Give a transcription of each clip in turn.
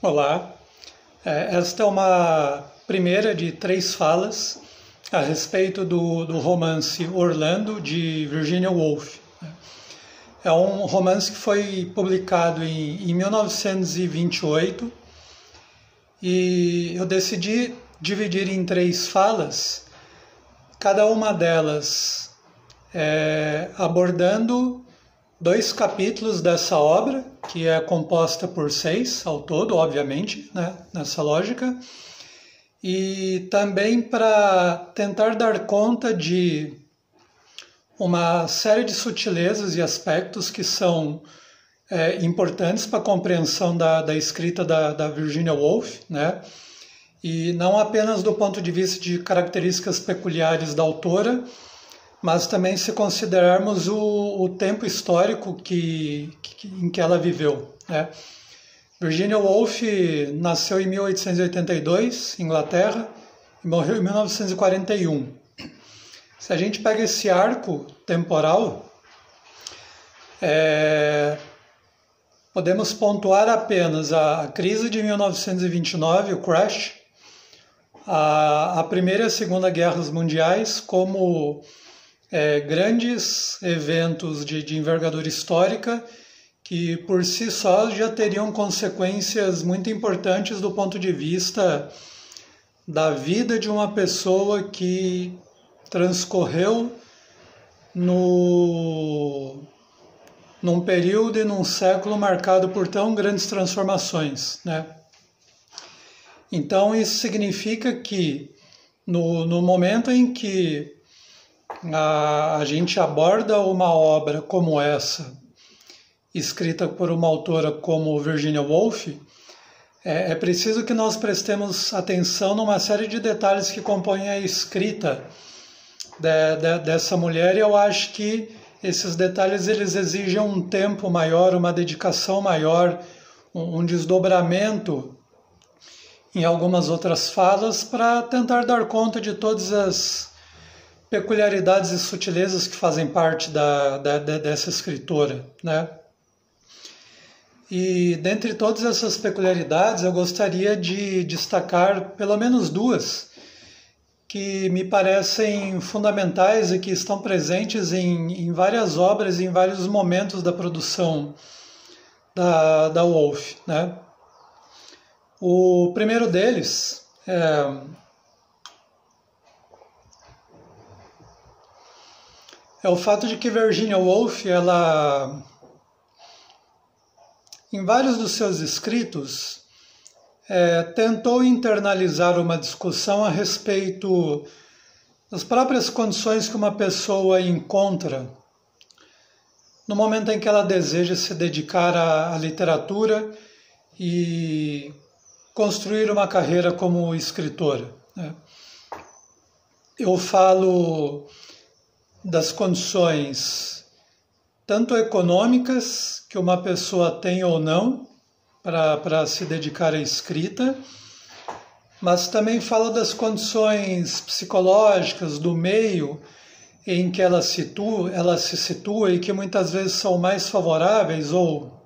Olá, esta é uma primeira de 3 falas a respeito do romance Orlando, de Virginia Woolf. É um romance que foi publicado em 1928 e eu decidi dividir em 3 falas, cada uma delas abordando 2 capítulos dessa obra, que é composta por 6 ao todo, obviamente, né, nessa lógica, e também para tentar dar conta de uma série de sutilezas e aspectos que são importantes para a compreensão da escrita da Virginia Woolf, né? E não apenas do ponto de vista de características peculiares da autora, mas também se considerarmos o tempo histórico em que ela viveu, né? Virginia Woolf nasceu em 1882, Inglaterra, e morreu em 1941. Se a gente pega esse arco temporal, podemos pontuar apenas a crise de 1929, o crash, a Primeira e a Segunda Guerras Mundiais como grandes eventos de envergadura histórica que por si só já teriam consequências muito importantes do ponto de vista da vida de uma pessoa que transcorreu num período e num século marcado por tão grandes transformações, né? Então isso significa que no momento em que a gente aborda uma obra como essa, escrita por uma autora como Virginia Woolf, é preciso que nós prestemos atenção numa série de detalhes que compõem a escrita dessa mulher, e eu acho que esses detalhes eles exigem um tempo maior, uma dedicação maior, um desdobramento em algumas outras falas para tentar dar conta de todas as peculiaridades e sutilezas que fazem parte dessa escritora, né? E dentre todas essas peculiaridades eu gostaria de destacar pelo menos 2 que me parecem fundamentais e que estão presentes em várias obras e em vários momentos da produção da Woolf, né? O primeiro deles é o fato de que Virginia Woolf, ela, em vários dos seus escritos, tentou internalizar uma discussão a respeito das próprias condições que uma pessoa encontra no momento em que ela deseja se dedicar à literatura e construir uma carreira como escritora, né? Eu falo das condições tanto econômicas que uma pessoa tem ou não para se dedicar à escrita, mas também falo das condições psicológicas do meio em que ela se situa e que muitas vezes são mais favoráveis ou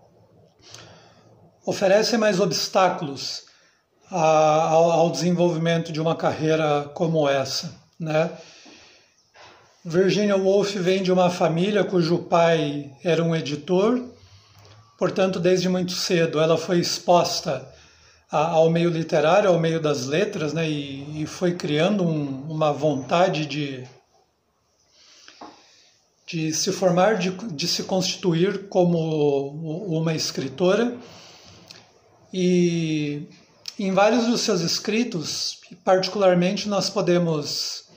oferecem mais obstáculos ao desenvolvimento de uma carreira como essa, né? Virginia Woolf vem de uma família cujo pai era um editor, portanto, desde muito cedo ela foi exposta ao meio literário, ao meio das letras, né? E foi criando uma vontade de se formar, de se constituir como uma escritora. E em vários dos seus escritos, particularmente, nós podemos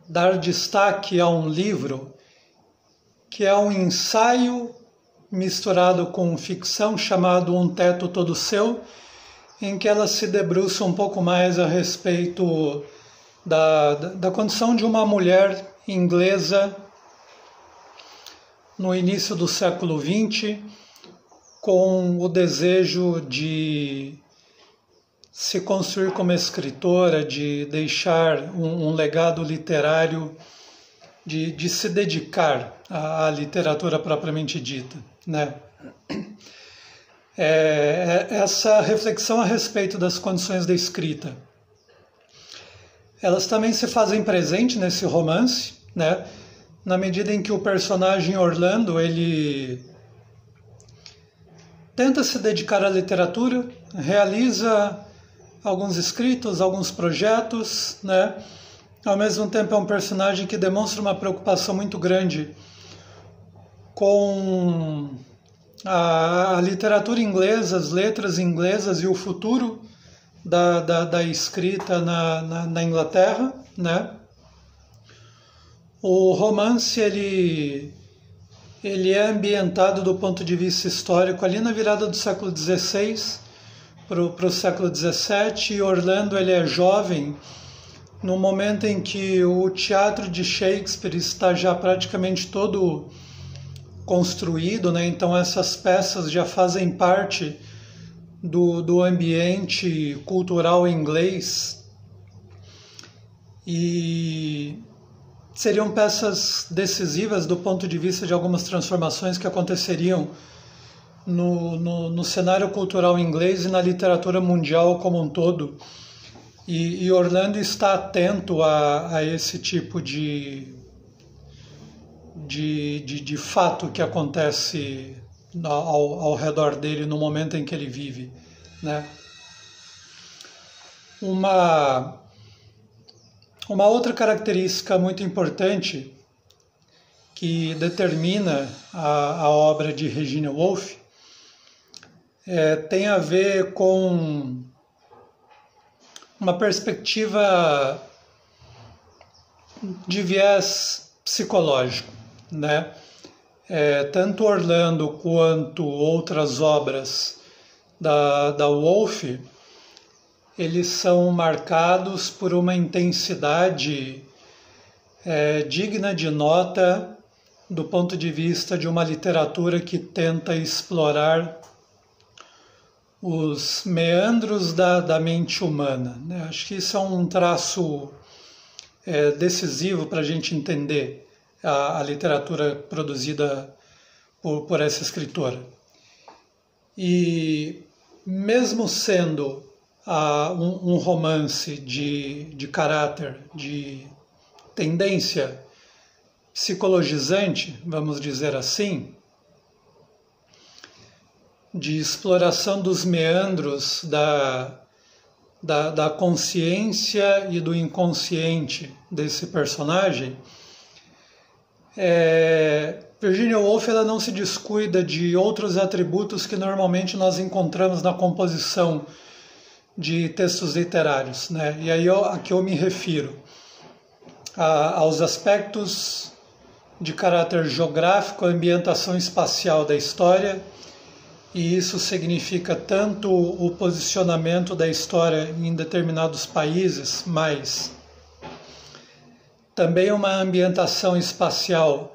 dar destaque a um livro que é um ensaio misturado com ficção chamado Um Teto Todo Seu, em que ela se debruça um pouco mais a respeito da condição de uma mulher inglesa no início do século XX, com o desejo de se construir como escritora, de deixar um legado literário de se dedicar à literatura propriamente dita, né? Essa reflexão a respeito das condições da escrita, elas também se fazem presente nesse romance, né? Na medida em que o personagem Orlando, ele tenta se dedicar à literatura, realiza alguns escritos, alguns projetos, né? Ao mesmo tempo é um personagem que demonstra uma preocupação muito grande com a literatura inglesa, as letras inglesas e o futuro da escrita na Inglaterra, né? O romance ele é ambientado do ponto de vista histórico ali na virada do século XVI para o século XVII, e Orlando ele é jovem no momento em que o teatro de Shakespeare está já praticamente todo construído, né? Então essas peças já fazem parte do ambiente cultural inglês e seriam peças decisivas do ponto de vista de algumas transformações que aconteceriam no cenário cultural inglês e na literatura mundial como um todo. E Orlando está atento a esse tipo de fato que acontece ao redor dele no momento em que ele vive, né? Uma outra característica muito importante que determina a obra de Virginia Woolf tem a ver com uma perspectiva de viés psicológico, né? Tanto Orlando quanto outras obras da Woolf, eles são marcados por uma intensidade digna de nota do ponto de vista de uma literatura que tenta explorar os meandros da mente humana, né? Acho que isso é um traço decisivo para a gente entender a literatura produzida por essa escritora. E mesmo sendo um romance de caráter, de tendência psicologizante, vamos dizer assim, de exploração dos meandros da consciência e do inconsciente desse personagem, Virginia Woolf ela não se descuida de outros atributos que normalmente nós encontramos na composição de textos literários, né? E aí a que eu me refiro aos aspectos de caráter geográfico, a ambientação espacial da história, e isso significa tanto o posicionamento da história em determinados países, mas também uma ambientação espacial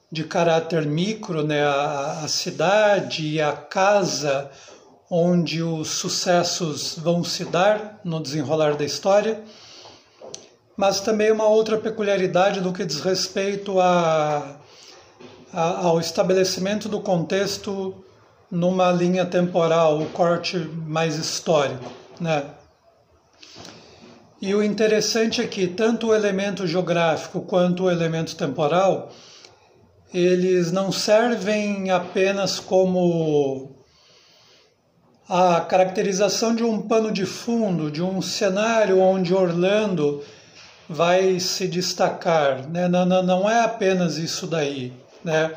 de caráter micro, né? A cidade e a casa onde os sucessos vão se dar no desenrolar da história, mas também uma outra peculiaridade no que diz respeito ao estabelecimento do contexto numa linha temporal, o corte mais histórico, né? E o interessante é que tanto o elemento geográfico quanto o elemento temporal, eles não servem apenas como a caracterização de um pano de fundo, de um cenário onde Orlando vai se destacar, né? Não é apenas isso daí, né?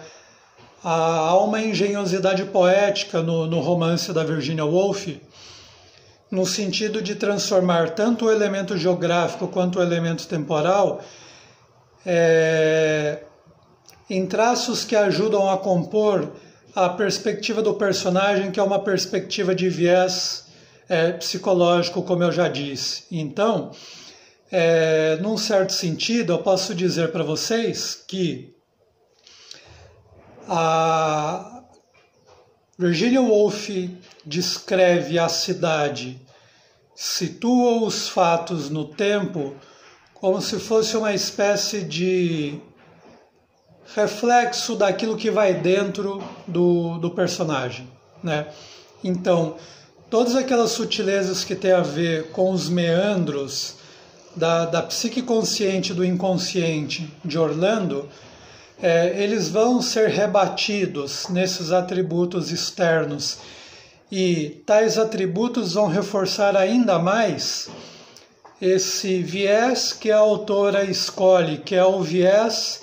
Há uma engenhosidade poética no romance da Virginia Woolf, no sentido de transformar tanto o elemento geográfico quanto o elemento temporal em traços que ajudam a compor a perspectiva do personagem, que é uma perspectiva de viés psicológico, como eu já disse. Então, num certo sentido, eu posso dizer para vocês que a Virginia Woolf descreve a cidade, situa os fatos no tempo como se fosse uma espécie de reflexo daquilo que vai dentro do personagem, né? Então, todas aquelas sutilezas que têm a ver com os meandros da psique consciente do inconsciente de Orlando, eles vão ser rebatidos nesses atributos externos, e tais atributos vão reforçar ainda mais esse viés que a autora escolhe, que é o viés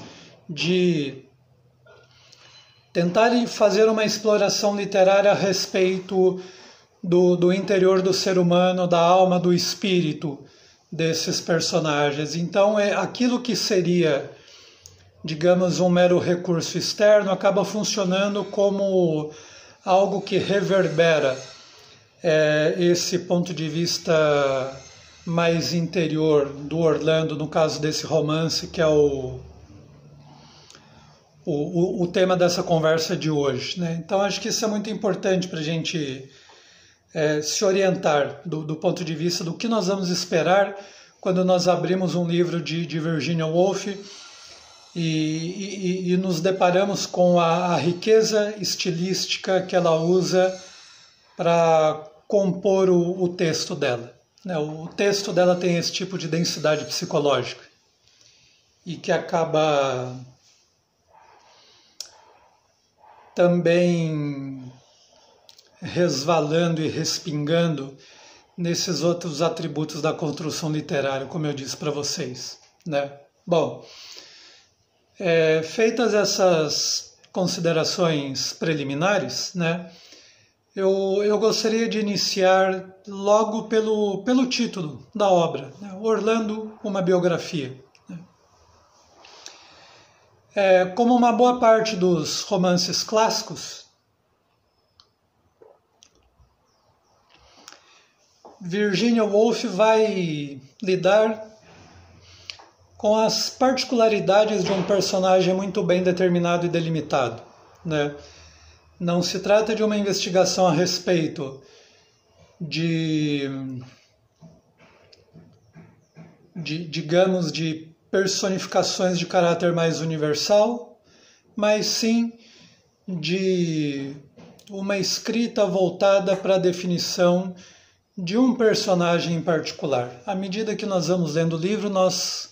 de tentar fazer uma exploração literária a respeito do interior do ser humano, da alma, do espírito desses personagens. Então, aquilo que seria, digamos, um mero recurso externo acaba funcionando como algo que reverbera esse ponto de vista mais interior do Orlando, no caso desse romance, que é o tema dessa conversa de hoje, né? Então, acho que isso é muito importante para a gente se orientar do ponto de vista do que nós vamos esperar quando nós abrimos um livro de Virginia Woolf e nos deparamos com a riqueza estilística que ela usa para compor o texto dela, né? O texto dela tem esse tipo de densidade psicológica e que acaba também resvalando e respingando nesses outros atributos da construção literária, como eu disse para vocês, né? Bom, feitas essas considerações preliminares, né, eu gostaria de iniciar logo pelo título da obra, né? Orlando, uma biografia. Como uma boa parte dos romances clássicos, Virginia Woolf vai lidar com as particularidades de um personagem muito bem determinado e delimitado, né? Não se trata de uma investigação a respeito digamos, de personificações de caráter mais universal, mas sim de uma escrita voltada para a definição de um personagem em particular. À medida que nós vamos lendo o livro, nós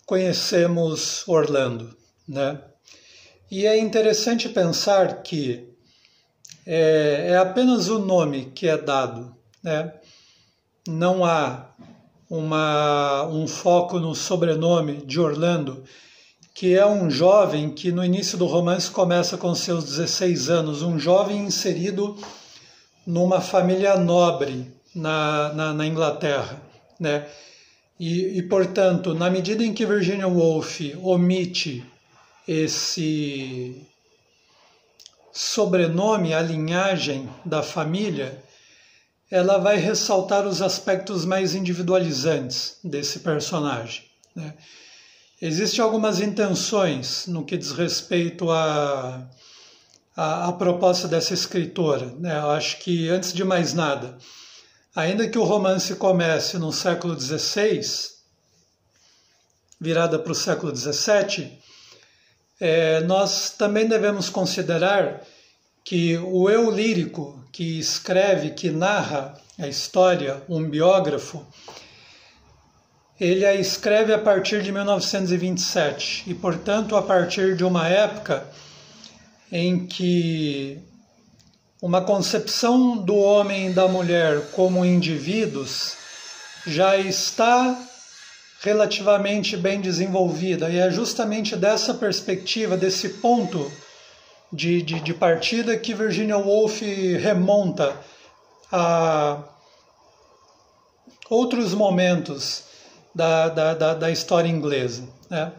conhecemos Orlando, né? E é interessante pensar que é apenas o nome que é dado, né? Não há um foco no sobrenome de Orlando, que é um jovem que no início do romance começa com seus 16 anos, um jovem inserido numa família nobre na Inglaterra, né? E, portanto, na medida em que Virginia Woolf omite esse sobrenome, a linhagem da família, ela vai ressaltar os aspectos mais individualizantes desse personagem, né? Existem algumas intenções no que diz respeito à proposta dessa escritora, né? Eu acho que, antes de mais nada, ainda que o romance comece no século XVI, virada para o século XVII, nós também devemos considerar que o eu lírico que escreve, que narra a história, um biógrafo, ele a escreve a partir de 1927 e, portanto, a partir de uma época em que uma concepção do homem e da mulher como indivíduos já está relativamente bem desenvolvida, e é justamente dessa perspectiva, desse ponto de partida, que Virginia Woolf remonta a outros momentos da história inglesa, né?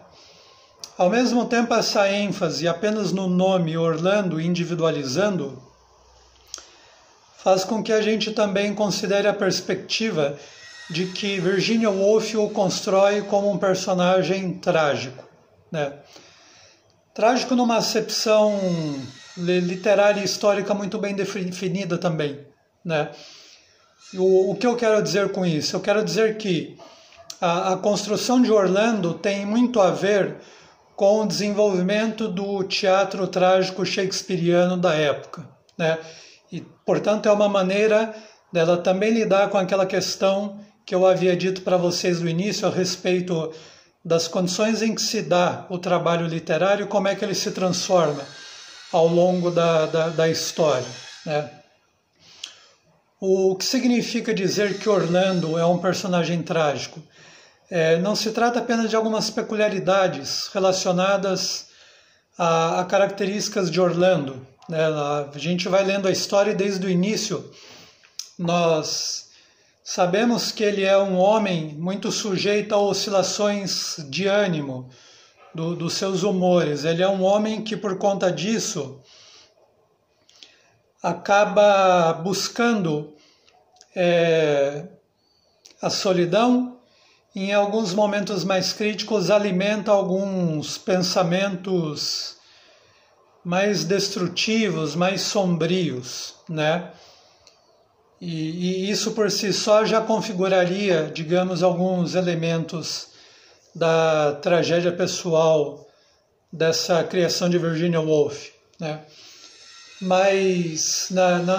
Ao mesmo tempo, essa ênfase apenas no nome Orlando, individualizando, faz com que a gente também considere a perspectiva de que Virginia Woolf o constrói como um personagem trágico, né? Trágico numa acepção literária e histórica muito bem definida também, né? O que eu quero dizer com isso? Eu quero dizer que a construção de Orlando tem muito a ver com o desenvolvimento do teatro trágico shakespeariano da época, né? E, portanto, é uma maneira dela também lidar com aquela questão que eu havia dito para vocês no início a respeito das condições em que se dá o trabalho literário e como é que ele se transforma ao longo da história, né? O que significa dizer que Orlando é um personagem trágico? Não se trata apenas de algumas peculiaridades relacionadas a características de Orlando, né? A gente vai lendo a história e desde o início nós sabemos que ele é um homem muito sujeito a oscilações de ânimo, dos seus humores. Ele é um homem que, por conta disso, acaba buscando a solidão. Em alguns momentos mais críticos, alimenta alguns pensamentos mais destrutivos, mais sombrios, né? E isso por si só já configuraria, digamos, alguns elementos da tragédia pessoal dessa criação de Virginia Woolf, né? Mas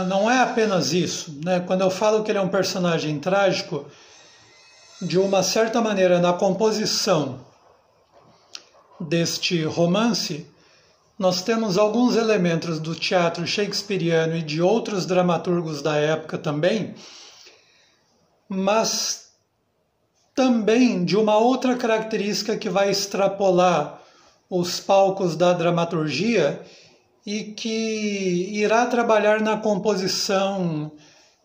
não é apenas isso, né? Quando eu falo que ele é um personagem trágico, de uma certa maneira, na composição deste romance, nós temos alguns elementos do teatro shakespeariano e de outros dramaturgos da época também, mas também de uma outra característica que vai extrapolar os palcos da dramaturgia e que irá trabalhar na composição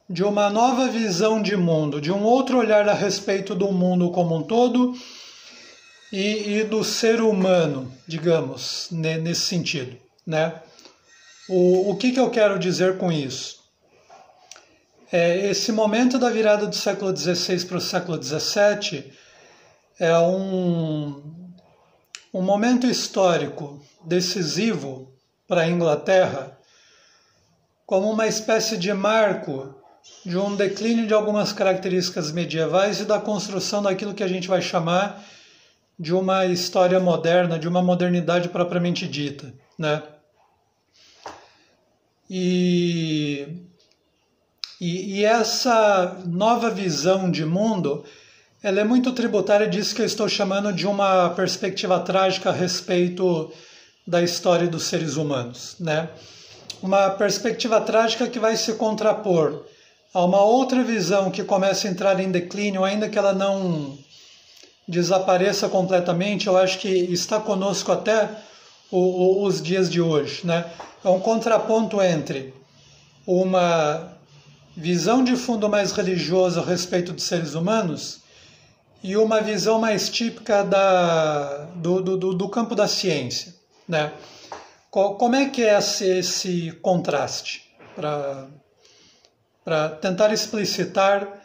de uma nova visão de mundo, de um outro olhar a respeito do mundo como um todo e do ser humano, digamos, nesse sentido, né? O que eu quero dizer com isso? Esse momento da virada do século XVI para o século XVII é um momento histórico decisivo para a Inglaterra, como uma espécie de marco de um declínio de algumas características medievais e da construção daquilo que a gente vai chamar de uma história moderna, de uma modernidade propriamente dita, né? E essa nova visão de mundo, ela é muito tributária disso que eu estou chamando de uma perspectiva trágica a respeito da história dos seres humanos, né? Uma perspectiva trágica que vai se contrapor a uma outra visão que começa a entrar em declínio, ainda que ela não desapareça completamente. Eu acho que está conosco até os dias de hoje, né? É um contraponto entre uma visão de fundo mais religiosa a respeito dos seres humanos e uma visão mais típica do campo da ciência, né? Como é que é esse contraste? Para tentar explicitar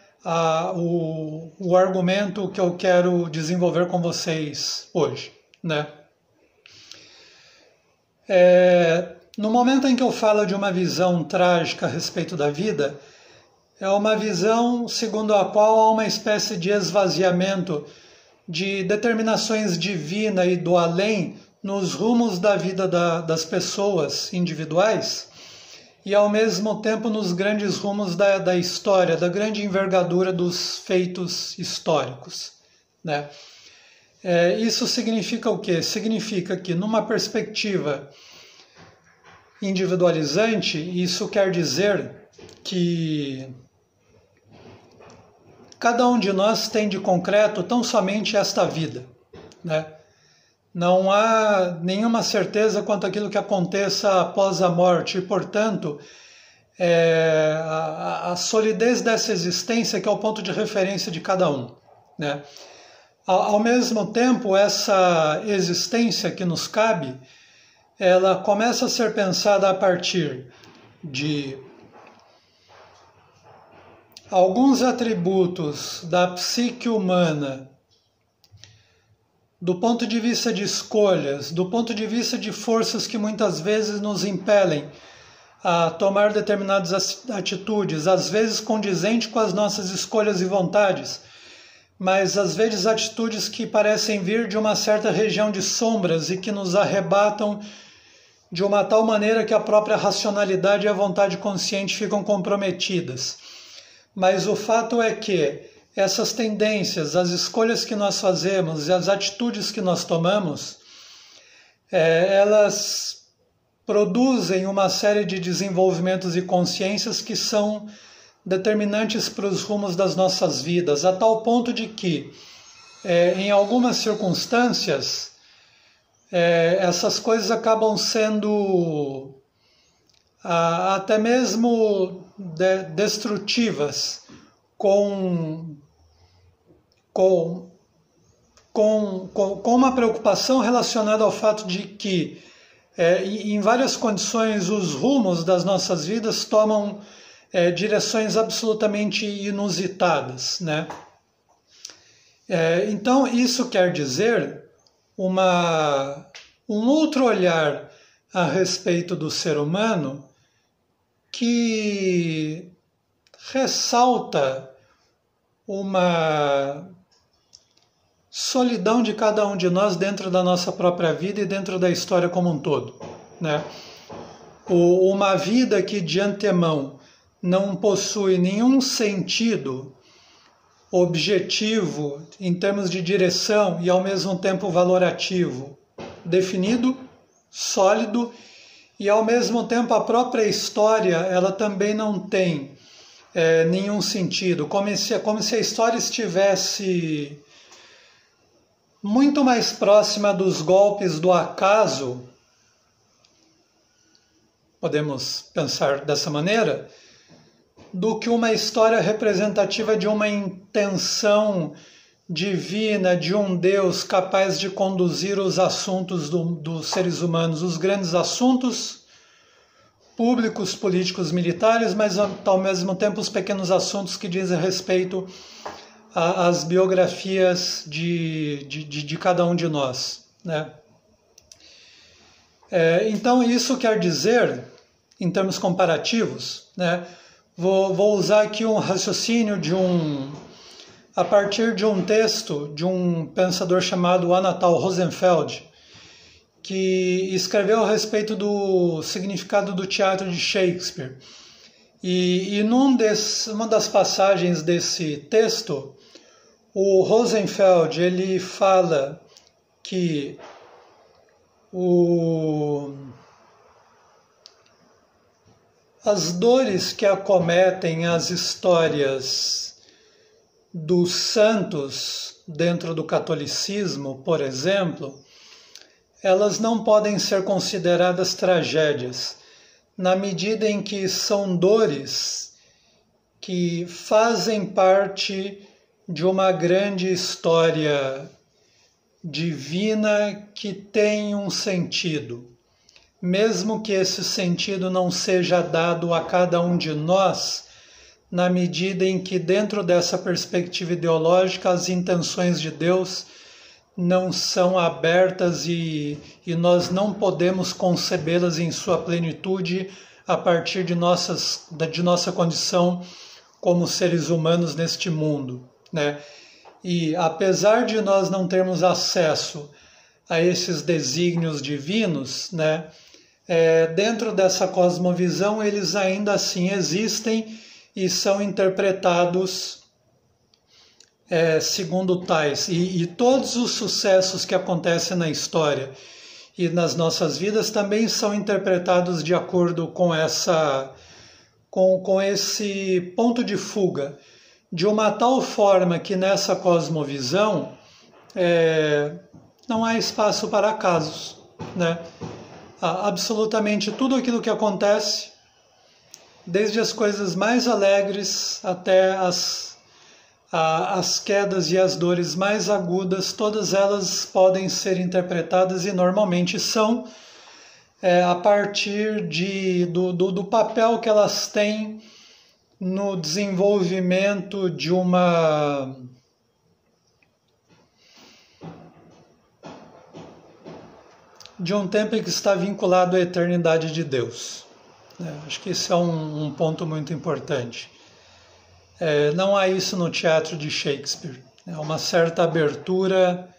o argumento que eu quero desenvolver com vocês hoje, né? No momento em que eu falo de uma visão trágica a respeito da vida, é uma visão segundo a qual há uma espécie de esvaziamento de determinações divinas e do além nos rumos da vida das pessoas individuais e ao mesmo tempo nos grandes rumos da história, da grande envergadura dos feitos históricos, né? Isso significa o quê? Significa que numa perspectiva individualizante, isso quer dizer que cada um de nós tem de concreto tão somente esta vida, né? Não há nenhuma certeza quanto àquilo que aconteça após a morte e, portanto, a solidez dessa existência que é o ponto de referência de cada um, né? Ao mesmo tempo, essa existência que nos cabe, ela começa a ser pensada a partir de alguns atributos da psique humana, do ponto de vista de escolhas, do ponto de vista de forças que muitas vezes nos impelem a tomar determinadas atitudes, às vezes condizente com as nossas escolhas e vontades, mas às vezes atitudes que parecem vir de uma certa região de sombras e que nos arrebatam de uma tal maneira que a própria racionalidade e a vontade consciente ficam comprometidas. Mas o fato é que essas tendências, as escolhas que nós fazemos e as atitudes que nós tomamos, elas produzem uma série de desenvolvimentos e consciências que são determinantes para os rumos das nossas vidas, a tal ponto de que, em algumas circunstâncias, essas coisas acabam sendo até mesmo destrutivas com uma preocupação relacionada ao fato de que, em várias condições, os rumos das nossas vidas tomam direções absolutamente inusitadas, né? Então, isso quer dizer um outro olhar a respeito do ser humano que ressalta uma solidão de cada um de nós dentro da nossa própria vida e dentro da história como um todo, né? Uma vida que de antemão não possui nenhum sentido objetivo em termos de direção e ao mesmo tempo valorativo definido, sólido, e ao mesmo tempo a própria história ela também não tem nenhum sentido, como se a história estivesse muito mais próxima dos golpes do acaso, podemos pensar dessa maneira, do que uma história representativa de uma intenção divina, de um Deus capaz de conduzir os assuntos dos seres humanos, os grandes assuntos públicos, políticos, militares, mas ao mesmo tempo os pequenos assuntos que dizem respeito às biografias de cada um de nós, né? Então isso quer dizer, em termos comparativos, né? Vou usar aqui um raciocínio a partir de um texto de um pensador chamado Anatol Rosenfeld, que escreveu a respeito do significado do teatro de Shakespeare. E uma das passagens desse texto, o Rosenfeld ele fala que as dores que acometem as histórias dos santos dentro do catolicismo, por exemplo, elas não podem ser consideradas tragédias, na medida em que são dores que fazem parte de uma grande história divina que tem um sentido. Mesmo que esse sentido não seja dado a cada um de nós, na medida em que dentro dessa perspectiva ideológica as intenções de Deus não são abertas e nós não podemos concebê-las em sua plenitude a partir de nossa condição como seres humanos neste mundo, né? E apesar de nós não termos acesso a esses desígnios divinos, né? Dentro dessa cosmovisão eles ainda assim existem e são interpretados segundo tais. E todos os sucessos que acontecem na história e nas nossas vidas também são interpretados de acordo com esse ponto de fuga, de uma tal forma que nessa cosmovisão não há espaço para acasos, né? Absolutamente tudo aquilo que acontece, desde as coisas mais alegres até as quedas e as dores mais agudas, todas elas podem ser interpretadas e normalmente são a partir do papel que elas têm no desenvolvimento de um tempo que está vinculado à eternidade de Deus. Acho que esse é um ponto muito importante. Não há isso no teatro de Shakespeare. uma certa abertura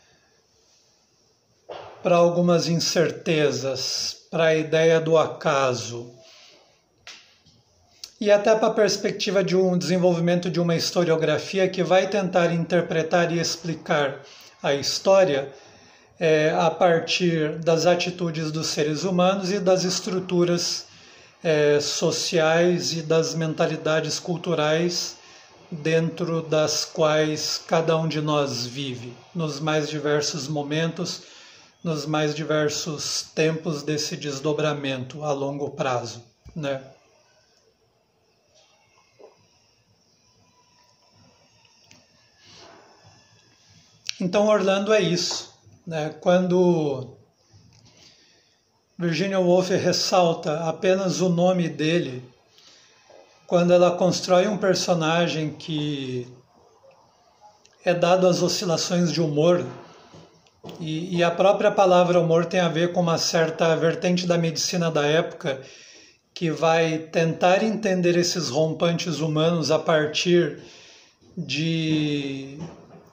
para algumas incertezas, para a ideia do acaso. E até para a perspectiva de um desenvolvimento de uma historiografia que vai tentar interpretar e explicar a história a partir das atitudes dos seres humanos e das estruturas sociais e das mentalidades culturais dentro das quais cada um de nós vive, nos mais diversos momentos, nos mais diversos tempos desse desdobramento a longo prazo, né? Então, Orlando é isso, né? Quando Virginia Woolf ressalta apenas o nome dele, quando ela constrói um personagem que é dado às oscilações de humor, e a própria palavra humor tem a ver com uma certa vertente da medicina da época, que vai tentar entender esses rompantes humanos a partir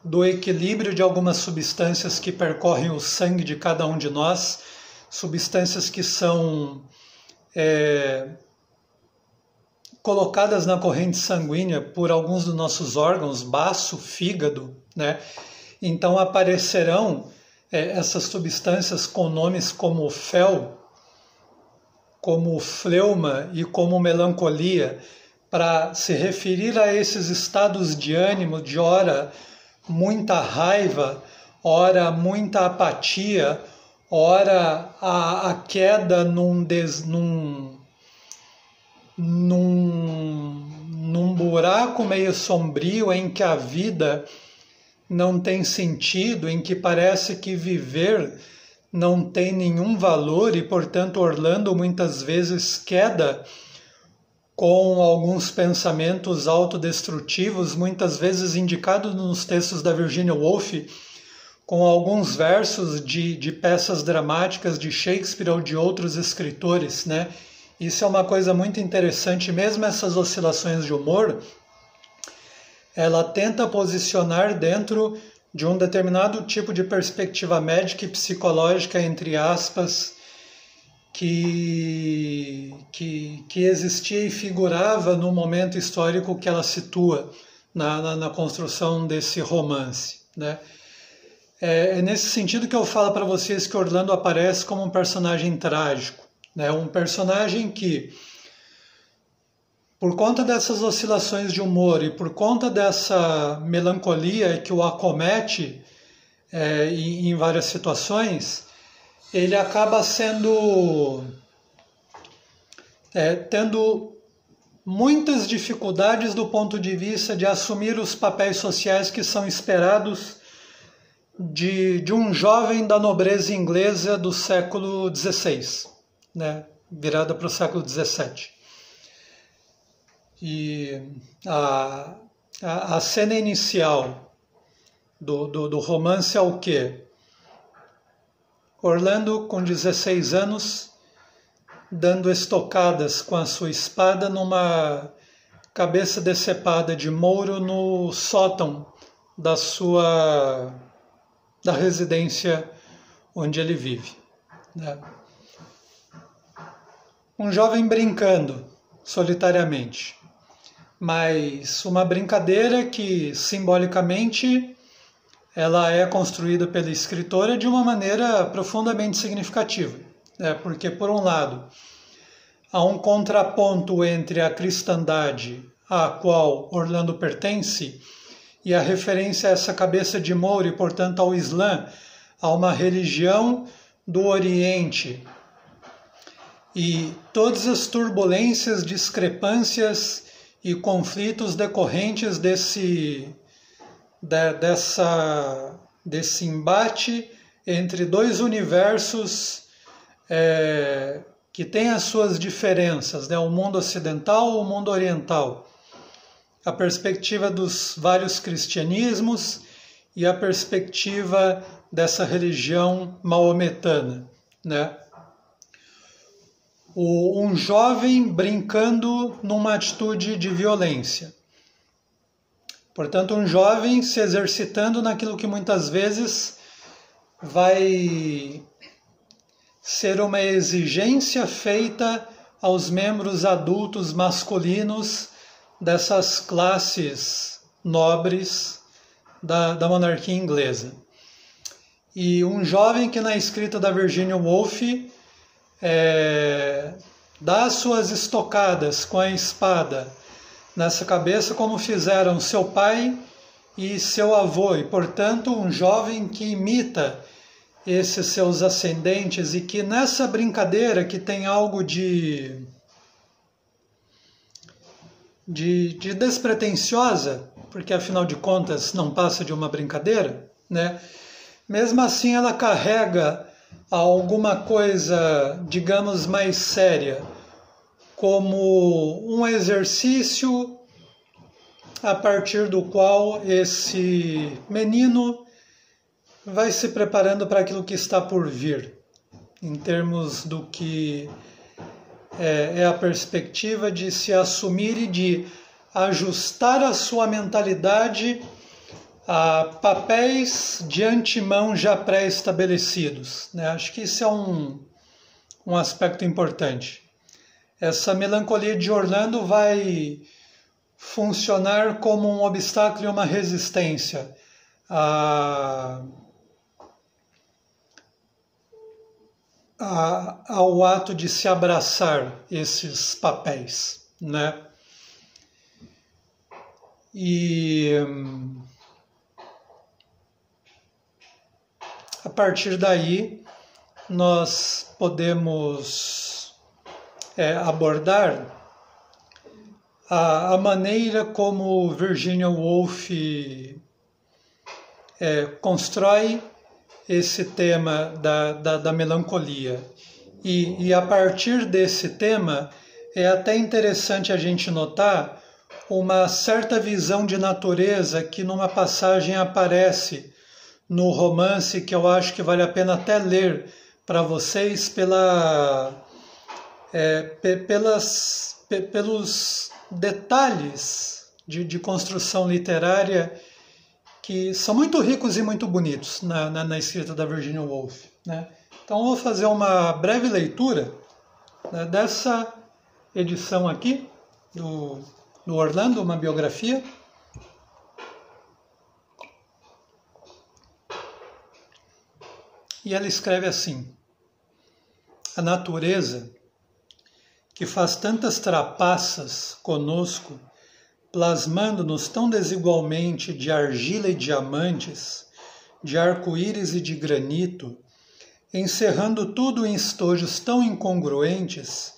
do equilíbrio de algumas substâncias que percorrem o sangue de cada um de nós, substâncias que são colocadas na corrente sanguínea por alguns dos nossos órgãos, baço, fígado, né? Então aparecerão essas substâncias com nomes como fel, como fleuma e como melancolia, para se referir a esses estados de ânimo, de ora muita raiva, ora muita apatia, ora a queda num buraco meio sombrio em que a vida não tem sentido, em que parece que viver não tem nenhum valor e, portanto, Orlando muitas vezes queda com alguns pensamentos autodestrutivos, muitas vezes indicados nos textos da Virginia Woolf, com alguns versos de peças dramáticas de Shakespeare ou de outros escritores, né? Isso é uma coisa muito interessante, mesmo essas oscilações de humor, ela tenta posicionar dentro de um determinado tipo de perspectiva médica e psicológica, entre aspas, que existia e figurava no momento histórico que ela situa na construção desse romance, né? É nesse sentido que eu falo para vocês que Orlando aparece como um personagem trágico, né? Um personagem que, por conta dessas oscilações de humor e por conta dessa melancolia que o acomete em várias situações, ele acaba tendo muitas dificuldades do ponto de vista de assumir os papéis sociais que são esperados de um jovem da nobreza inglesa do século XVI, né? Virada para o século XVII. E a cena inicial do romance é o quê? Orlando, com 16 anos, dando estocadas com a sua espada numa cabeça decepada de mouro no sótão da residência onde ele vive, né? Um jovem brincando solitariamente, mas uma brincadeira que simbolicamente ela é construída pela escritora de uma maneira profundamente significativa, né? Porque, por um lado, há um contraponto entre a cristandade à qual Orlando pertence e a referência a essa cabeça de mouro e, portanto, ao Islã, a uma religião do Oriente. E todas as turbulências, discrepâncias e conflitos decorrentes desse embate entre dois universos que têm as suas diferenças, né? O mundo ocidental e o mundo oriental. A perspectiva dos vários cristianismos e a perspectiva dessa religião maometana, né? Um jovem brincando numa atitude de violência. Portanto, um jovem se exercitando naquilo que muitas vezes vai ser uma exigência feita aos membros adultos masculinos dessas classes nobres da monarquia inglesa. E um jovem que na escrita da Virginia Woolf dá suas estocadas com a espada nessa cabeça como fizeram seu pai e seu avô, e portanto um jovem que imita esses seus ascendentes e que nessa brincadeira que tem algo de despretensiosa, porque afinal de contas não passa de uma brincadeira, né? Mesmo assim ela carrega alguma coisa, digamos, mais séria, como um exercício a partir do qual esse menino vai se preparando para aquilo que está por vir, em termos do que é a perspectiva de se assumir e de ajustar a sua mentalidade a papéis de antemão já pré-estabelecidos, né? Acho que isso é um aspecto importante. Essa melancolia de Orlando vai funcionar como um obstáculo e uma resistência ao ato de se abraçar esses papéis, né? E a partir daí nós podemos abordar a maneira como Virginia Woolf constrói esse tema da melancolia. E a partir desse tema é até interessante a gente notar uma certa visão de natureza que numa passagem aparece no romance, que eu acho que vale a pena até ler para vocês pelos detalhes de construção literária que são muito ricos e muito bonitos na escrita da Virginia Woolf, né? Então eu vou fazer uma breve leitura, né, dessa edição aqui do Orlando, uma biografia. E ela escreve assim: a natureza, que faz tantas trapaças conosco, plasmando-nos tão desigualmente de argila e diamantes, de arco-íris e de granito, encerrando tudo em estojos tão incongruentes,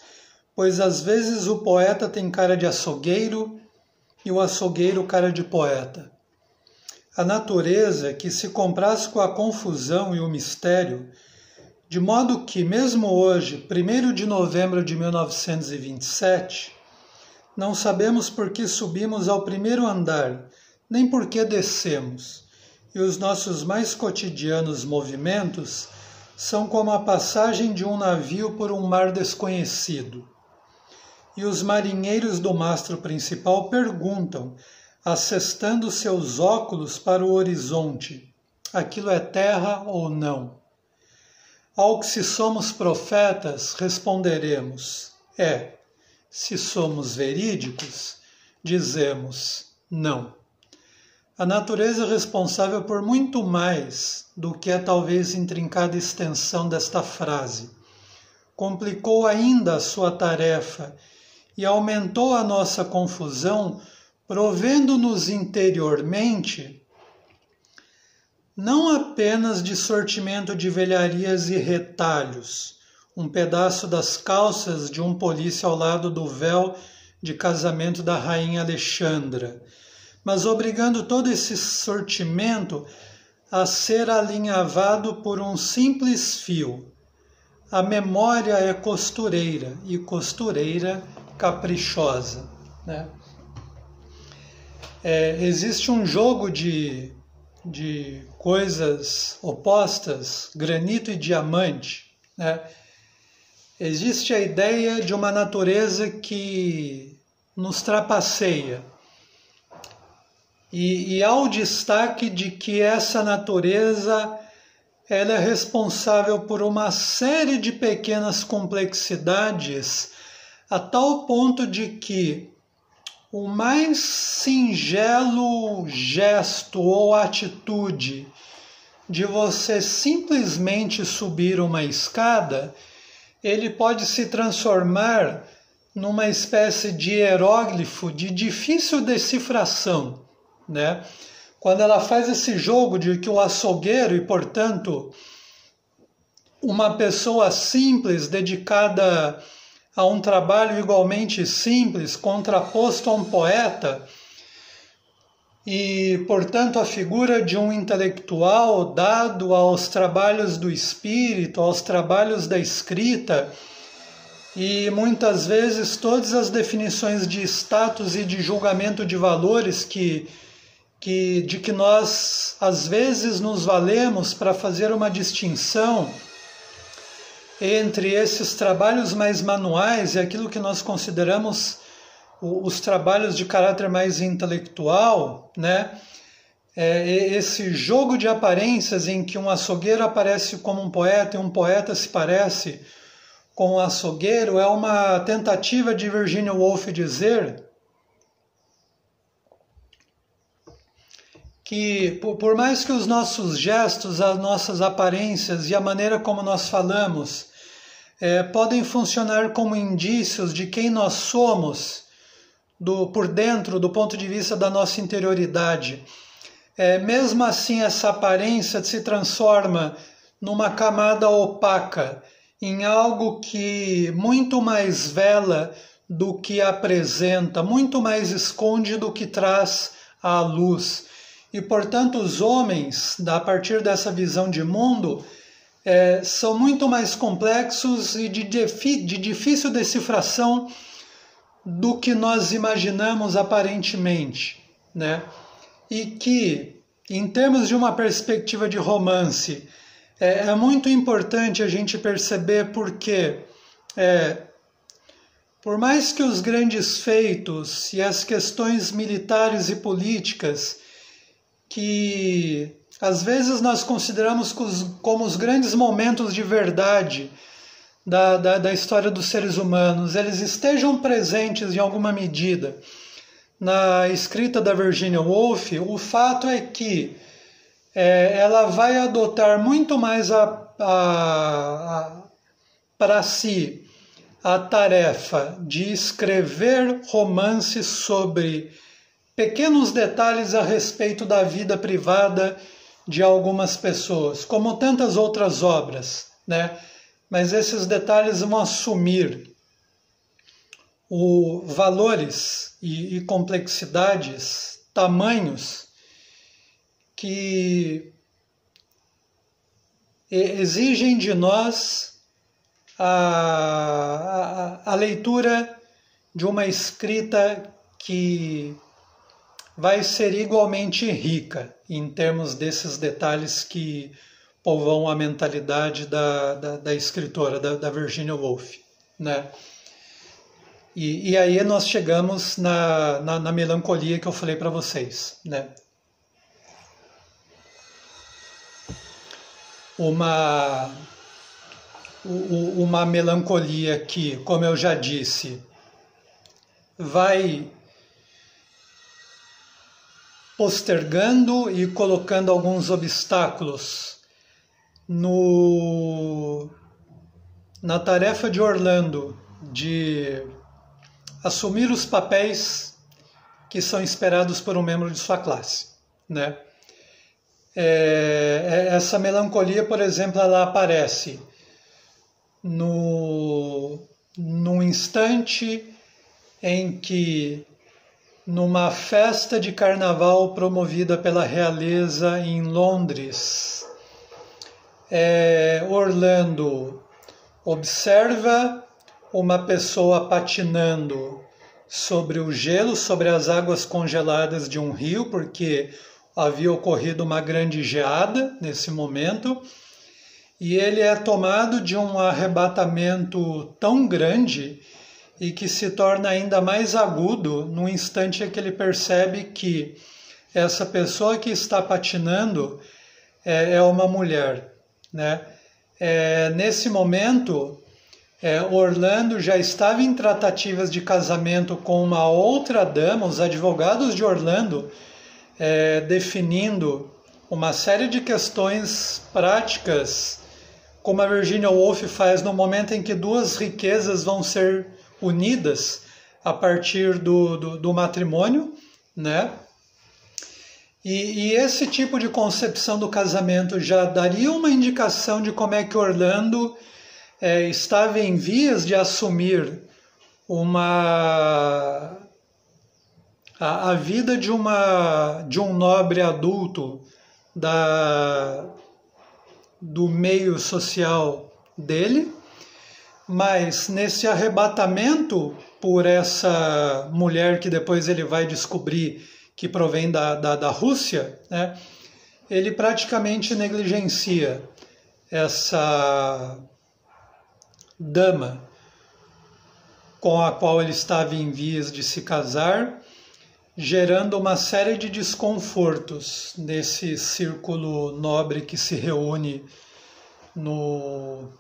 pois às vezes o poeta tem cara de açougueiro e o açougueiro cara de poeta. A natureza que se compraz com a confusão e o mistério, de modo que, mesmo hoje, 1º de novembro de 1927, não sabemos por que subimos ao primeiro andar, nem por que descemos, e os nossos mais cotidianos movimentos são como a passagem de um navio por um mar desconhecido. E os marinheiros do mastro principal perguntam, assestando seus óculos para o horizonte: aquilo é terra ou não? Ao que, se somos profetas, responderemos: é. Se somos verídicos, dizemos não. A natureza é responsável por muito mais do que a talvez intrincada extensão desta frase. Complicou ainda a sua tarefa e aumentou a nossa confusão, provendo-nos interiormente não apenas de sortimento de velharias e retalhos, um pedaço das calças de um polícia ao lado do véu de casamento da rainha Alexandra, mas obrigando todo esse sortimento a ser alinhavado por um simples fio. A memória é costureira, e costureira caprichosa, né? Existe um jogo de coisas opostas, granito e diamante, né? Existe a ideia de uma natureza que nos trapaceia. e há o destaque de que essa natureza ela é responsável por uma série de pequenas complexidades, a tal ponto de que o mais singelo gesto ou atitude de você simplesmente subir uma escada, ele pode se transformar numa espécie de hieróglifo de difícil decifração, né? Quando ela faz esse jogo de que o açougueiro e, portanto, uma pessoa simples dedicada a um trabalho igualmente simples, contraposto a um poeta, e, portanto, a figura de um intelectual dado aos trabalhos do espírito, aos trabalhos da escrita, e muitas vezes todas as definições de status e de julgamento de valores de que nós às vezes nos valemos para fazer uma distinção entre esses trabalhos mais manuais e aquilo que nós consideramos os trabalhos de caráter mais intelectual, né? Esse jogo de aparências em que um açougueiro aparece como um poeta e um poeta se parece com um açougueiro é uma tentativa de Virginia Woolf dizer que, por mais que os nossos gestos, as nossas aparências e a maneira como nós falamos podem funcionar como indícios de quem nós somos por dentro, do ponto de vista da nossa interioridade, mesmo assim essa aparência se transforma numa camada opaca, em algo que muito mais vela do que apresenta, muito mais esconde do que traz à luz. E, portanto, os homens, a partir dessa visão de mundo, são muito mais complexos e de difícil decifração do que nós imaginamos aparentemente, né? E que, em termos de uma perspectiva de romance, é muito importante a gente perceber porque, por mais que os grandes feitos e as questões militares e políticas que às vezes nós consideramos como os grandes momentos de verdade da história dos seres humanos, eles estejam presentes em alguma medida na escrita da Virginia Woolf, o fato é que ela vai adotar muito mais para si a tarefa de escrever romances sobre pequenos detalhes a respeito da vida privada de algumas pessoas, como tantas outras obras, né? Mas esses detalhes vão assumir valores e complexidades, tamanhos que exigem de nós a leitura de uma escrita que vai ser igualmente rica em termos desses detalhes que povoam a mentalidade da escritora, da Virginia Woolf, né? E aí nós chegamos na melancolia que eu falei para vocês, né? Uma melancolia que, como eu já disse, vai postergando e colocando alguns obstáculos na tarefa de Orlando de assumir os papéis que são esperados por um membro de sua classe, né? Essa melancolia, por exemplo, ela aparece num instante em que, numa festa de carnaval promovida pela realeza em Londres, Orlando observa uma pessoa patinando sobre o gelo, sobre as águas congeladas de um rio, porque havia ocorrido uma grande geada nesse momento, e ele é tomado de um arrebatamento tão grande e que se torna ainda mais agudo no instante em que ele percebe que essa pessoa que está patinando é uma mulher, né? Nesse momento, Orlando já estava em tratativas de casamento com uma outra dama, os advogados de Orlando definindo uma série de questões práticas, como a Virginia Woolf faz no momento em que duas riquezas vão ser unidas a partir do matrimônio, né? E esse tipo de concepção do casamento já daria uma indicação de como é que Orlando estava em vias de assumir a vida de um nobre adulto do meio social dele, mas nesse arrebatamento por essa mulher que depois ele vai descobrir que provém da Rússia, né, ele praticamente negligencia essa dama com a qual ele estava em vias de se casar, gerando uma série de desconfortos nesse círculo nobre que se reúne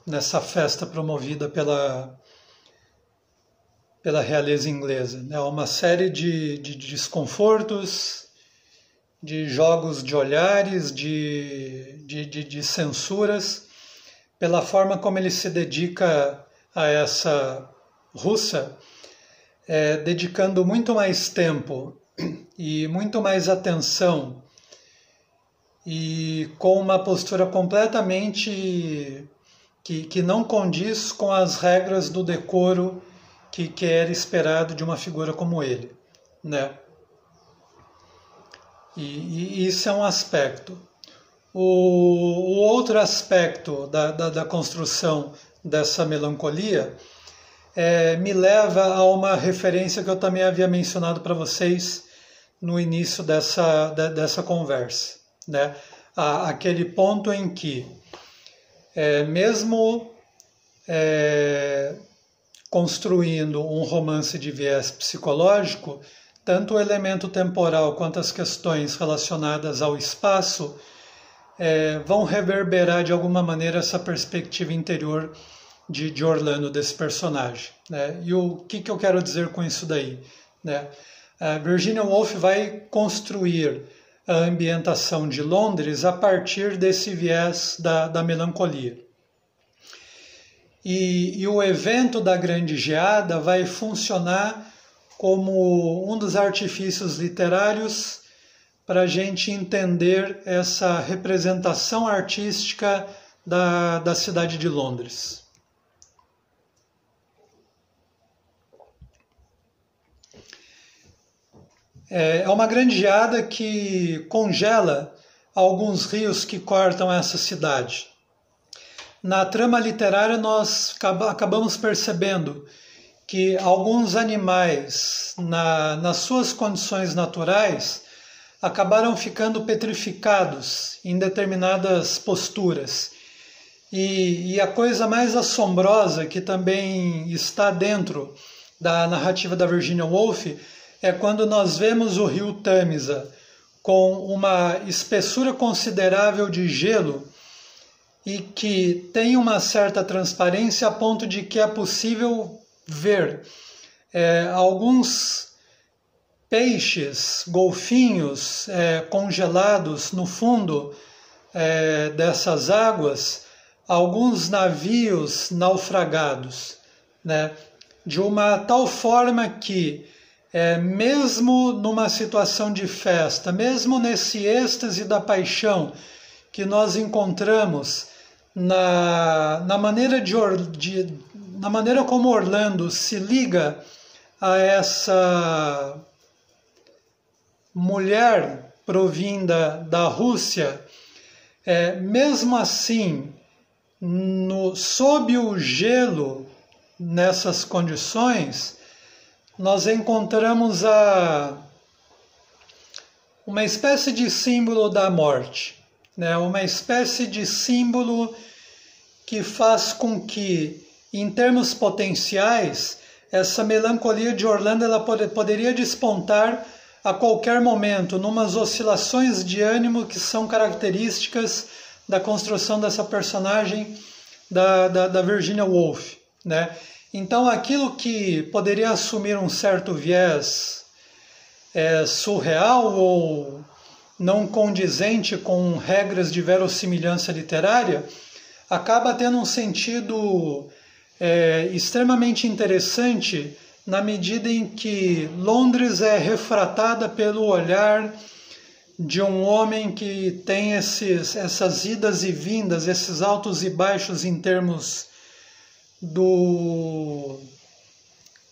nessa festa promovida pela realeza inglesa. É uma série de desconfortos, de jogos de olhares, de censuras, pela forma como ele se dedica a essa russa, dedicando muito mais tempo e muito mais atenção e com uma postura completamente que não condiz com as regras do decoro que era esperado de uma figura como ele, né? E isso é um aspecto. O outro aspecto da construção dessa melancolia me leva a uma referência que eu também havia mencionado para vocês no início dessa conversa, né? Aquele ponto em que, mesmo construindo um romance de viés psicológico, tanto o elemento temporal quanto as questões relacionadas ao espaço vão reverberar de alguma maneira essa perspectiva interior de Orlando, desse personagem, né? E o que eu quero dizer com isso daí, né? A Virginia Woolf vai construir a ambientação de Londres a partir desse viés da melancolia. E o evento da Grande Geada vai funcionar como um dos artifícios literários para a gente entender essa representação artística da cidade de Londres. É uma grande geada que congela alguns rios que cortam essa cidade. Na trama literária, nós acabamos percebendo que alguns animais, nas suas condições naturais, acabaram ficando petrificados em determinadas posturas. E a coisa mais assombrosa que também está dentro da narrativa da Virginia Woolf é quando nós vemos o rio Tâmisa com uma espessura considerável de gelo e que tem uma certa transparência a ponto de que é possível ver alguns peixes, golfinhos congelados no fundo dessas águas, alguns navios naufragados, né? De uma tal forma que mesmo numa situação de festa, mesmo nesse êxtase da paixão que nós encontramos na maneira na maneira como Orlando se liga a essa mulher provinda da Rússia, mesmo assim, sob o gelo, nessas condições, nós encontramos uma espécie de símbolo da morte, né? Uma espécie de símbolo que faz com que, em termos potenciais, essa melancolia de Orlando ela poderia despontar a qualquer momento, numas oscilações de ânimo que são características da construção dessa personagem da Virginia Woolf, né? Então, aquilo que poderia assumir um certo viés surreal ou não condizente com regras de verossimilhança literária, acaba tendo um sentido extremamente interessante na medida em que Londres é refratada pelo olhar de um homem que tem essas idas e vindas, esses altos e baixos em termos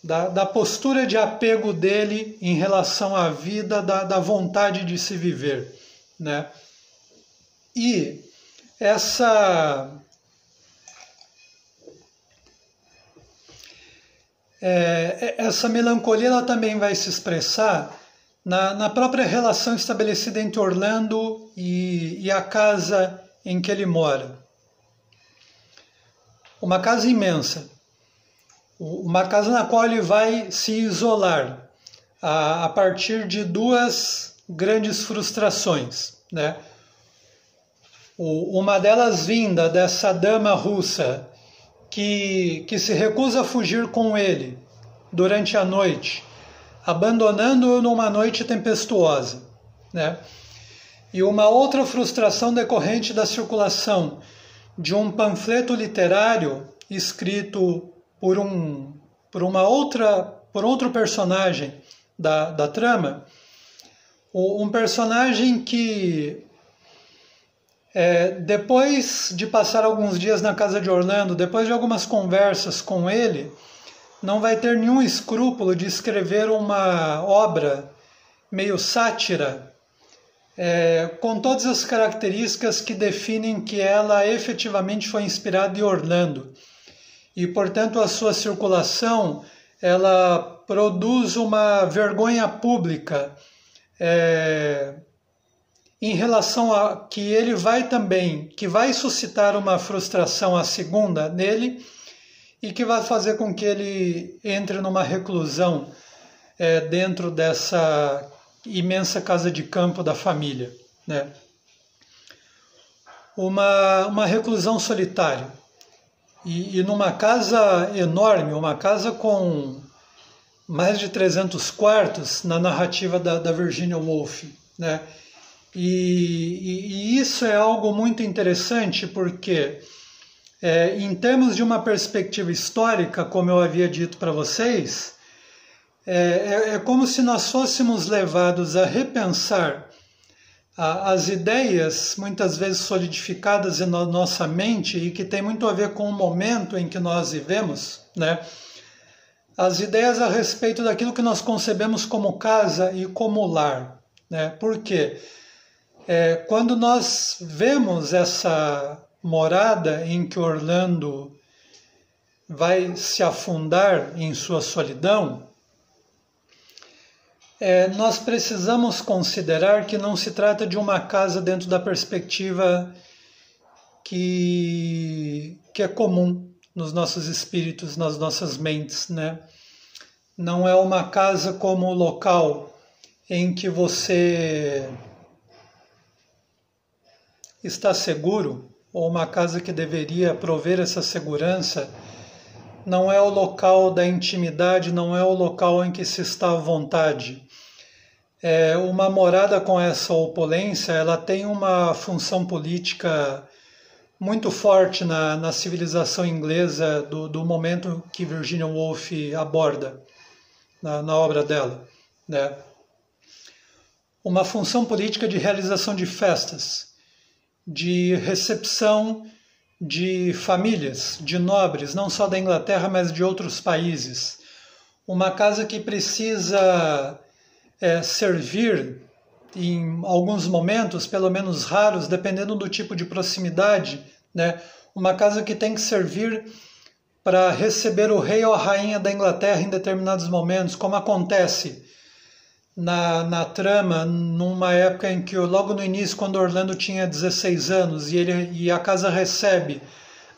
da postura de apego dele em relação à vida, da vontade de se viver, né? E essa melancolia ela também vai se expressar na própria relação estabelecida entre Orlando e a casa em que ele mora. Uma casa imensa, uma casa na qual ele vai se isolar a partir de duas grandes frustrações, né? Uma delas vinda dessa dama russa que se recusa a fugir com ele durante a noite, abandonando-o numa noite tempestuosa, né? E uma outra frustração decorrente da circulação de um panfleto literário escrito por outro personagem da trama, um personagem que depois de passar alguns dias na casa de Orlando, depois de algumas conversas com ele, não vai ter nenhum escrúpulo de escrever uma obra meio sátira, com todas as características que definem que ela efetivamente foi inspirada em Orlando. E, portanto, a sua circulação ela produz uma vergonha pública em relação a que ele que vai suscitar uma frustração a segunda nele e que vai fazer com que ele entre numa reclusão dentro dessa imensa casa de campo da família, né? Uma reclusão solitária. E numa casa enorme, uma casa com mais de 300 quartos na narrativa da Virginia Woolf, né? E isso é algo muito interessante porque, em termos de uma perspectiva histórica, como eu havia dito para vocês, é como se nós fôssemos levados a repensar as ideias, muitas vezes solidificadas na nossa mente e que tem muito a ver com o momento em que nós vivemos, né? As ideias a respeito daquilo que nós concebemos como casa e como lar, né? Por quê? Quando nós vemos essa morada em que Orlando vai se afundar em sua solidão, nós precisamos considerar que não se trata de uma casa dentro da perspectiva que é comum nos nossos espíritos, nas nossas mentes, né? Não é uma casa como o local em que você está seguro, ou uma casa que deveria prover essa segurança. Não é o local da intimidade, não é o local em que se está à vontade. Uma morada com essa opulência, ela tem uma função política muito forte na civilização inglesa do momento que Virginia Woolf aborda na obra dela, né? Uma função política de realização de festas, de recepção de famílias, de nobres, não só da Inglaterra, mas de outros países. Uma casa que precisa servir, em alguns momentos, pelo menos raros, dependendo do tipo de proximidade, né? Uma casa que tem que servir para receber o rei ou a rainha da Inglaterra em determinados momentos, como acontece na trama, numa época em que, logo no início, quando Orlando tinha 16 anos, e a casa recebe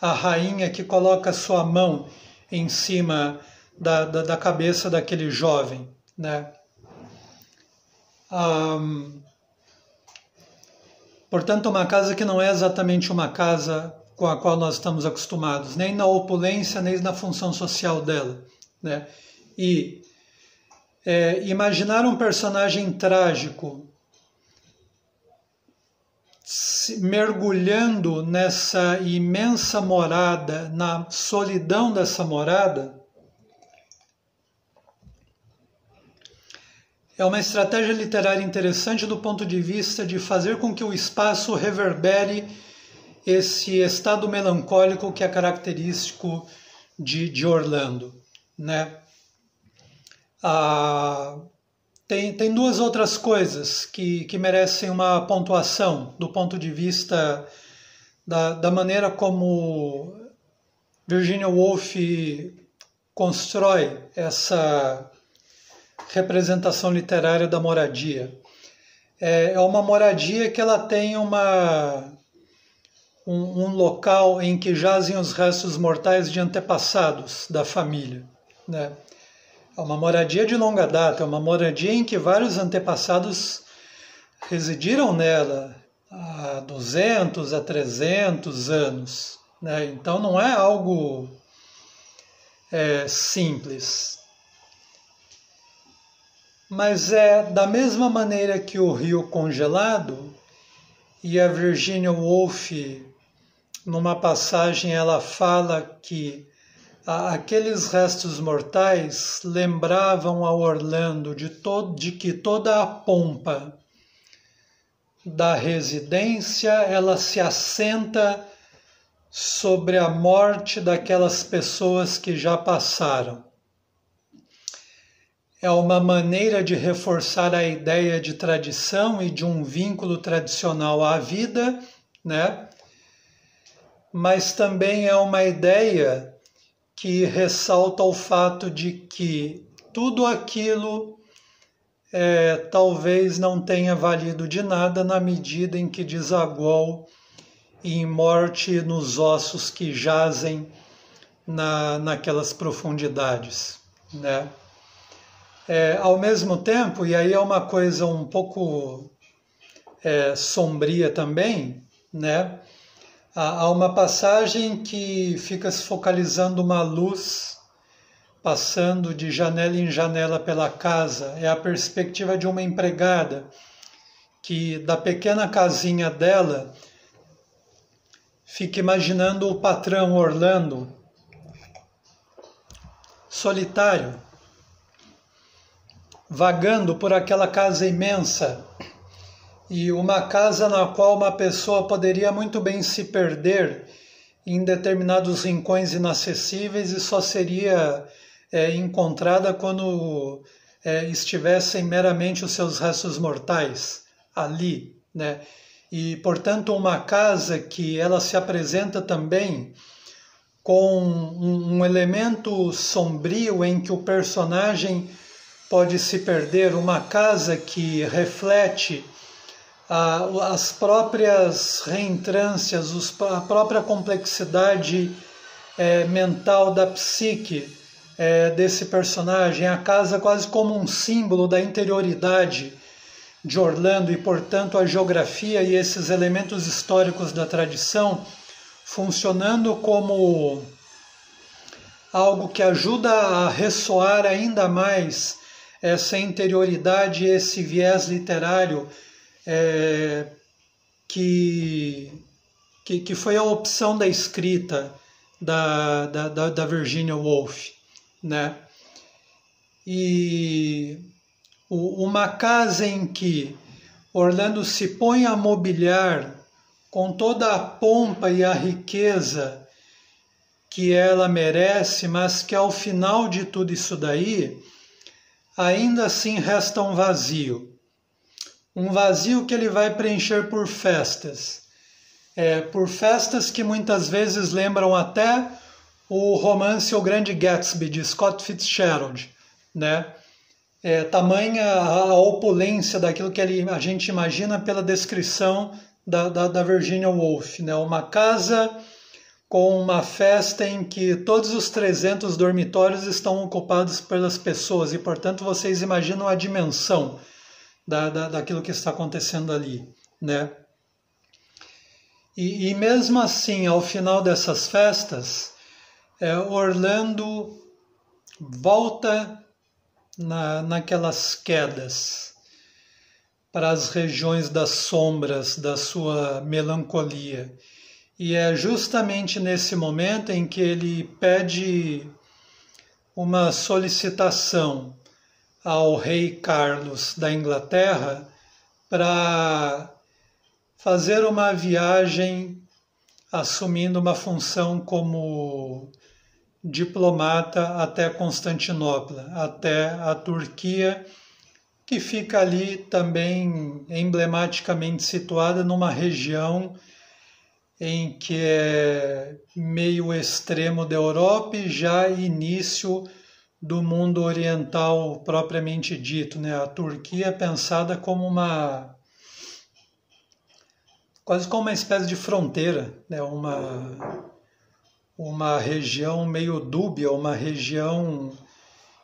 a rainha que coloca sua mão em cima da cabeça daquele jovem, né? Portanto, uma casa que não é exatamente uma casa com a qual nós estamos acostumados, nem na opulência, nem na função social dela, né? E imaginar um personagem trágico mergulhando nessa imensa morada, na solidão dessa morada, é uma estratégia literária interessante do ponto de vista de fazer com que o espaço reverbere esse estado melancólico que é característico de Orlando, né? Tem duas outras coisas que merecem uma pontuação do ponto de vista da maneira como Virginia Woolf constrói essa representação literária da moradia. É uma moradia que ela tem um local em que jazem os restos mortais de antepassados da família, né? É uma moradia de longa data, é uma moradia em que vários antepassados residiram nela há 200 a 300 anos, né? Então não é algo simples. Mas é da mesma maneira que o Rio Congelado, e a Virginia Woolf, numa passagem, ela fala que aqueles restos mortais lembravam a Orlando de que toda a pompa da residência ela se assenta sobre a morte daquelas pessoas que já passaram. É uma maneira de reforçar a ideia de tradição e de um vínculo tradicional à vida, né? Mas também é uma ideia que ressalta o fato de que tudo aquilo talvez não tenha valido de nada na medida em que desaguou em morte nos ossos que jazem naquelas profundidades, né? Ao mesmo tempo, e aí é uma coisa um pouco sombria também, né? Há uma passagem que fica se focalizando uma luz passando de janela em janela pela casa. É a perspectiva de uma empregada que, da pequena casinha dela, fica imaginando o patrão Orlando, solitário, vagando por aquela casa imensa, e uma casa na qual uma pessoa poderia muito bem se perder em determinados rincões inacessíveis e só seria encontrada quando estivessem meramente os seus restos mortais ali, né? E, portanto, uma casa que ela se apresenta também com um elemento sombrio em que o personagem pode se perder, uma casa que reflete as próprias reentrâncias, a própria complexidade mental da psique desse personagem, a casa quase como um símbolo da interioridade de Orlando e, portanto, a geografia e esses elementos históricos da tradição funcionando como algo que ajuda a ressoar ainda mais essa interioridade, esse viés literário que foi a opção da escrita da Virginia Woolf, né? E uma casa em que Orlando se põe a mobiliar com toda a pompa e a riqueza que ela merece, mas que ao final de tudo isso daí, ainda assim resta um vazio. Um vazio que ele vai preencher por festas. Por festas que muitas vezes lembram até o romance O Grande Gatsby, de Scott Fitzgerald, né? Tamanha a opulência daquilo que a gente imagina pela descrição da Virginia Woolf, né? Uma casa com uma festa em que todos os 300 dormitórios estão ocupados pelas pessoas e, portanto, vocês imaginam a dimensão daquilo que está acontecendo ali, né? E mesmo assim, ao final dessas festas, Orlando volta naquelas quedas para as regiões das sombras da sua melancolia. E é justamente nesse momento em que ele pede uma solicitação ao rei Carlos da Inglaterra para fazer uma viagem assumindo uma função como diplomata até Constantinopla, até a Turquia, que fica ali também emblematicamente situada numa região em que é meio extremo da Europa e já início do mundo oriental propriamente dito, né? A Turquia é pensada como quase como uma espécie de fronteira, né? Uma região meio dúbia, uma região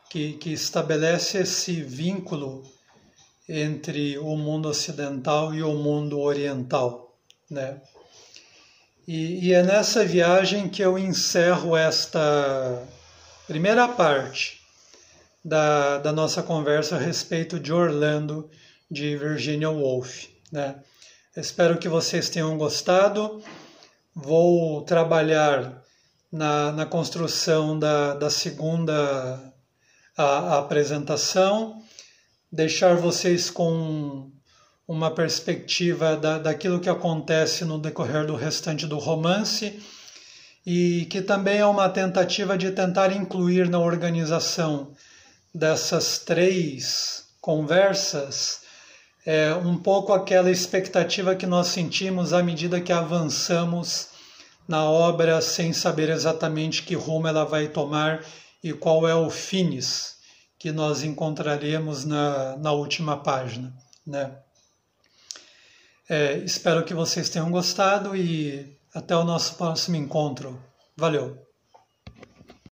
que estabelece esse vínculo entre o mundo ocidental e o mundo oriental, né? E é nessa viagem que eu encerro esta primeira parte da nossa conversa a respeito de Orlando, de Virginia Woolf, né? Espero que vocês tenham gostado. Vou trabalhar na construção da segunda a apresentação, deixar vocês com uma perspectiva daquilo que acontece no decorrer do restante do romance e que também é uma tentativa de tentar incluir na organização dessas 3 conversas um pouco aquela expectativa que nós sentimos à medida que avançamos na obra sem saber exatamente que rumo ela vai tomar e qual é o finis que nós encontraremos na última página, né? Espero que vocês tenham gostado e até o nosso próximo encontro. Valeu!